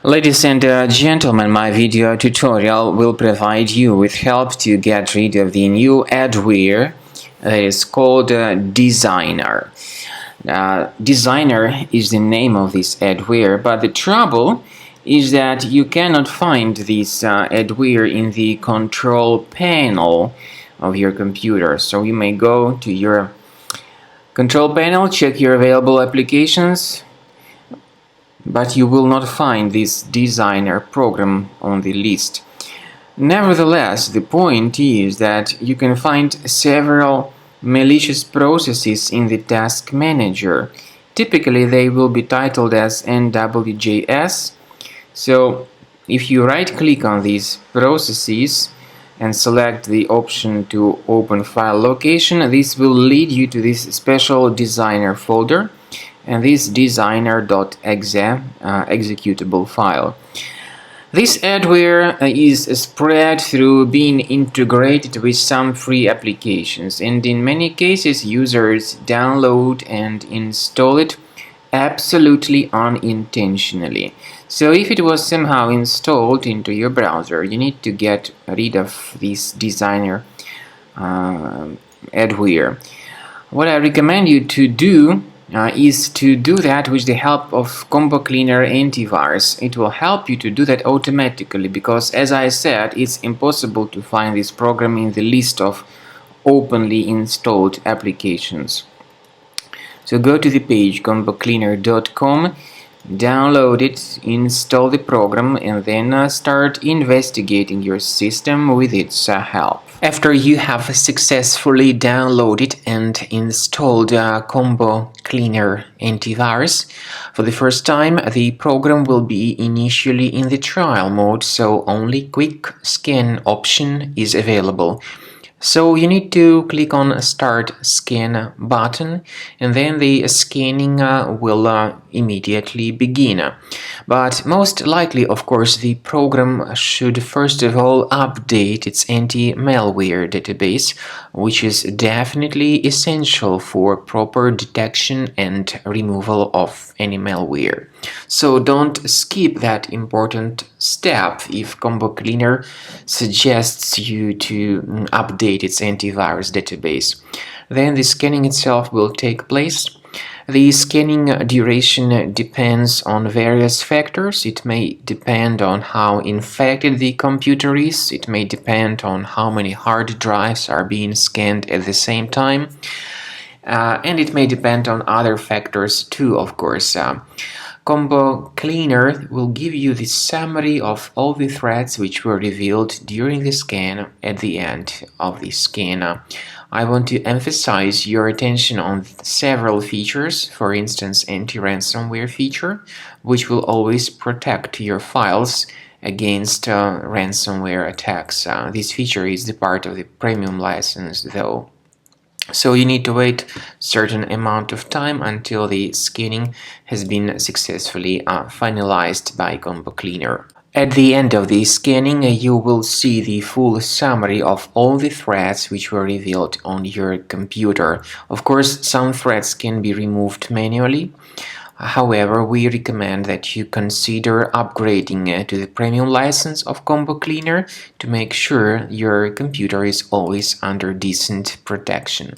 Ladies and gentlemen, my video tutorial will provide you with help to get rid of the new adware that is called Designer. Designer is the name of this adware, but the trouble is that you cannot find this adware in the control panel of your computer. So you may go to your control panel, check your available applications, but you will not find this Designer program on the list. Nevertheless, the point is that you can find several malicious processes in the task manager. Typically, they will be titled as NWJS. So, if you right-click on these processes and select the option to open file location, this will lead you to this special Designer folder and this Designer.exe executable file. This adware is spread through being integrated with some free applications, and in many cases users download and install it absolutely unintentionally. So if it was somehow installed into your browser, you need to get rid of this Designer adware. What I recommend you to do is to do that with the help of Combo Cleaner antivirus. It will help you to do that automatically because, as I said, it's impossible to find this program in the list of openly installed applications. So go to the page combocleaner.com, download it, install the program, and then start investigating your system with its help. After you have successfully downloaded and installed Combo Cleaner antivirus, for the first time the program will be initially in the trial mode, so only quick scan option is available. So you need to click on Start Scan button, and then the scanning will immediately begin. But most likely, of course, the program should first of all update its anti-malware database, which is definitely essential for proper detection and removal of any malware. So don't skip that important step if Combo Cleaner suggests you to update its antivirus database. Then the scanning itself will take place. The scanning duration depends on various factors. It may depend on how infected the computer is. It may depend on how many hard drives are being scanned at the same time. And it may depend on other factors too, of course. Combo Cleaner will give you the summary of all the threats which were revealed during the scan at the end of the scan. I want to emphasize your attention on several features, for instance anti-ransomware feature, which will always protect your files against ransomware attacks. This feature is the part of the premium license though. So you need to wait a certain amount of time until the scanning has been successfully finalized by Combo Cleaner. At the end of the scanning, you will see the full summary of all the threats which were revealed on your computer. Of course, some threats can be removed manually. However, we recommend that you consider upgrading to the premium license of Combo Cleaner to make sure your computer is always under decent protection.